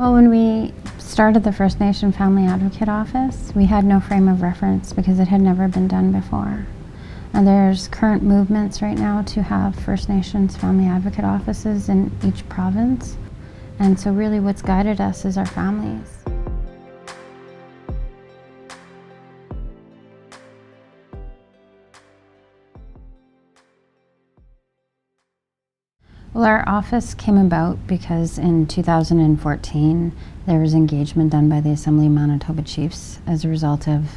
Well, when we started the First Nation Family Advocate Office, we had no frame of reference because it had never been done before. And there's current movements right now to have First Nations Family Advocate offices in each province. And so really what's guided us is our families. Well, our office came about because in 2014 there was engagement done by the Assembly of Manitoba Chiefs as a result of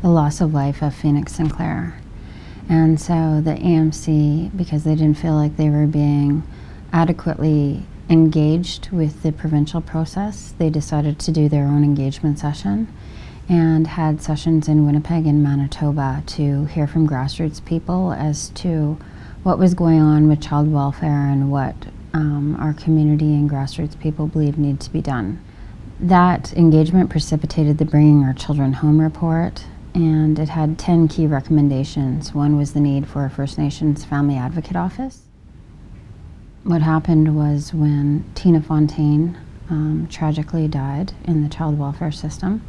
the loss of life of Phoenix Sinclair. And so the AMC, because they didn't feel like they were being adequately engaged with the provincial process, they decided to do their own engagement session and had sessions in Winnipeg and Manitoba to hear from grassroots people as to what was going on with child welfare and what our community and grassroots people believe need to be done. That engagement precipitated the Bringing Our Children Home report, and it had 10 key recommendations. One was the need for a First Nations Family Advocate Office. What happened was when Tina Fontaine tragically died in the child welfare system,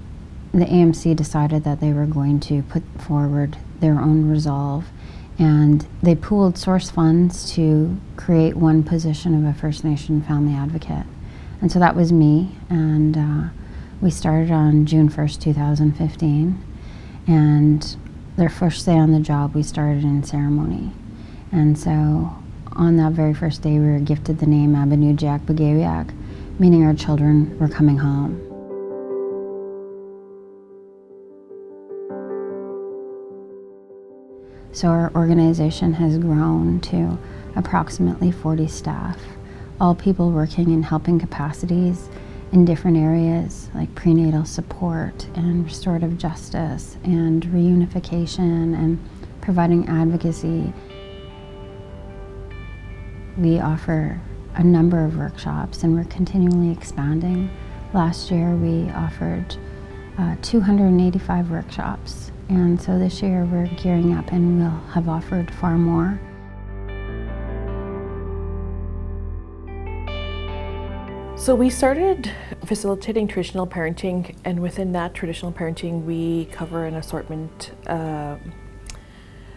the AMC decided that they were going to put forward their own resolve, and they pooled source funds to create one position of a First Nation Family Advocate. And so that was me, and we started on June 1st, 2015. And their first day on the job, we started in ceremony. And so on that very first day, we were gifted the name Abinoojiyak Bigiiwewag, meaning our children were coming home. So our organization has grown to approximately 40 staff, all people working in helping capacities in different areas like prenatal support and restorative justice and reunification and providing advocacy. We offer a number of workshops and we're continually expanding. Last year we offered 285 workshops, and so this year we're gearing up and we'll have offered far more. So we started facilitating traditional parenting, and within that traditional parenting we cover an assortment of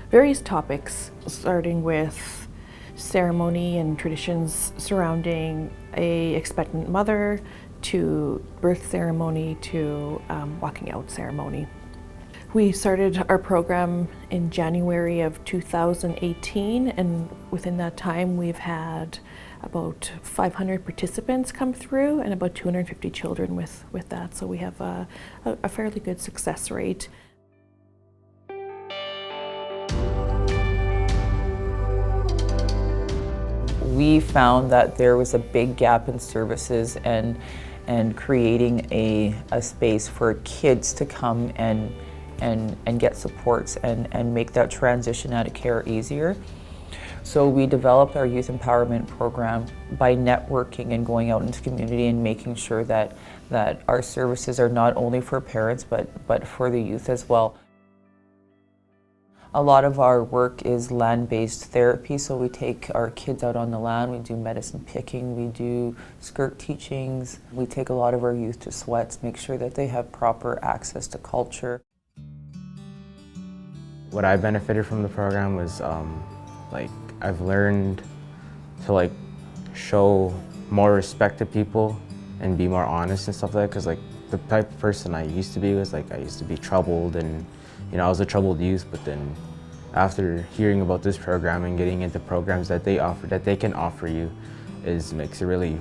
various topics, starting with ceremony and traditions surrounding a expectant mother, to birth ceremony, to walking out ceremony. We started our program in January of 2018, and within that time we've had about 500 participants come through and about 250 children with that, so we have a fairly good success rate. We found that there was a big gap in services and creating a space for kids to come and get supports and make that transition out of care easier. So we developed our youth empowerment program by networking and going out into the community and making sure that our services are not only for parents but for the youth as well. A lot of our work is land-based therapy, so we take our kids out on the land, we do medicine picking, we do skirt teachings, we take a lot of our youth to sweats, make sure that they have proper access to culture. What I benefited from the program was I've learned to show more respect to people and be more honest and stuff like that, because the type of person I used to be was I used to be troubled, and I was a troubled youth, but then after hearing about this program and getting into programs that they offer, that they can offer you, makes a really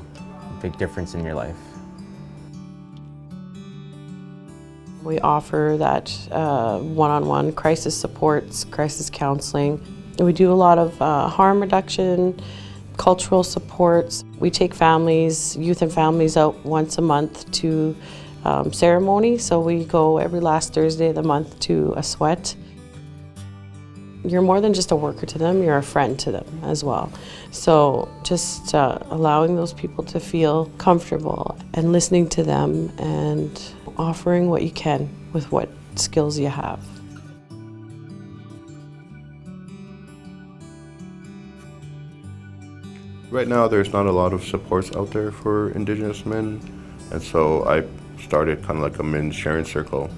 big difference in your life. We offer that one-on-one crisis supports, crisis counseling. We do a lot of harm reduction, cultural supports. We take families, youth and families out once a month to ceremony. So we go every last Thursday of the month to a sweat. You're more than just a worker to them, you're a friend to them as well. So just allowing those people to feel comfortable and listening to them and offering what you can with what skills you have. Right now there's not a lot of supports out there for Indigenous men And so I started kind of like a men's sharing circle.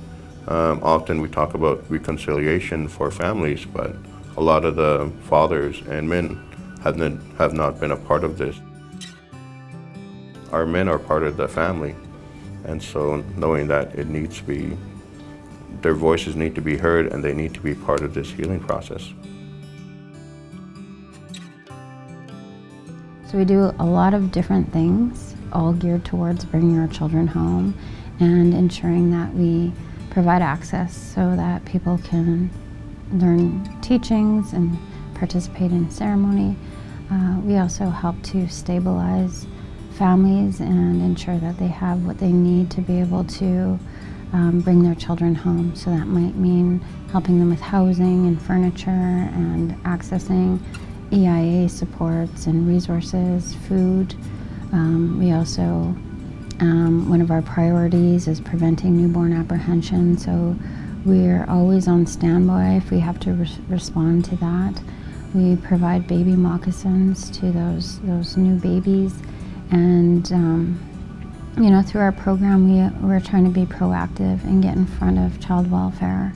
Often we talk about reconciliation for families, but a lot of the fathers and men have not been a part of this. Our men are part of the family, and so knowing that it needs to be, their voices need to be heard and they need to be part of this healing process. So we do a lot of different things, all geared towards bringing our children home and ensuring that we provide access so that people can learn teachings and participate in ceremony. We also help to stabilize families and ensure that they have what they need to be able to bring their children home. So that might mean helping them with housing and furniture and accessing EIA supports and resources, food. We also, one of our priorities is preventing newborn apprehension, so we're always on standby if we have to respond to that. We provide baby moccasins to those new babies, and you know, through our program we're trying to be proactive and get in front of child welfare.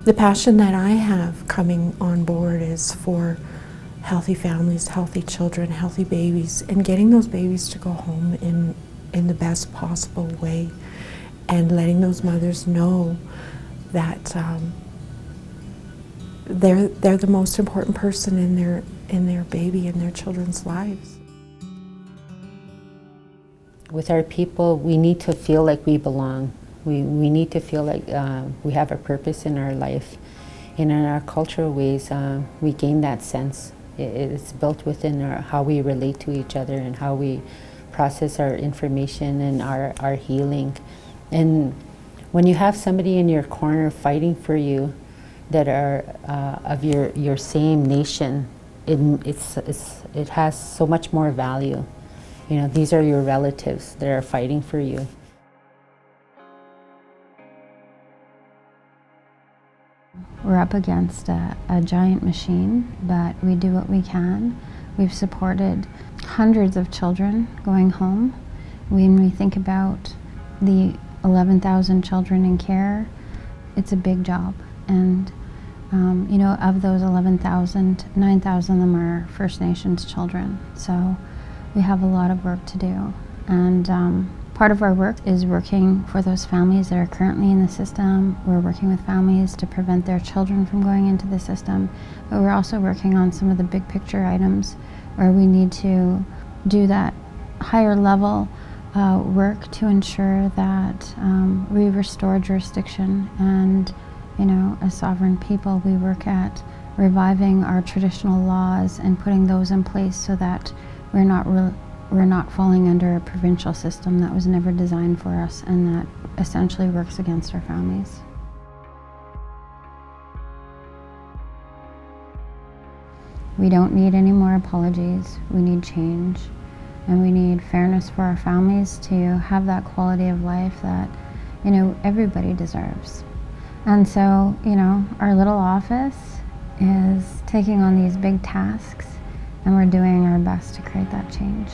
The passion that I have coming on board is for healthy families, healthy children, healthy babies, and getting those babies to go home in the best possible way, and letting those mothers know that they're the most important person in their baby and their children's lives. With our people, we need to feel like we belong. We need to feel like we have a purpose in our life. And in our cultural ways, we gain that sense. It's built within how we relate to each other and how we process our information and our healing. And when you have somebody in your corner fighting for you that are of your same nation, it has so much more value. You know, these are your relatives that are fighting for you. We're up against a giant machine, but we do what we can. We've supported hundreds of children going home. When we think about the 11,000 children in care, it's a big job. And you know, of those 11,000, 9,000 of them are First Nations children. So we have a lot of work to do. And part of our work is working for those families that are currently in the system. We're working with families to prevent their children from going into the system. But we're also working on some of the big picture items where we need to do that higher level work to ensure that we restore jurisdiction. And, you know, as sovereign people, we work at reviving our traditional laws and putting those in place so that we're not falling under a provincial system that was never designed for us and that essentially works against our families. We don't need any more apologies. We need change, and we need fairness for our families to have that quality of life that, you know, everybody deserves. And so, you know, our little office is taking on these big tasks, and we're doing our best to create that change.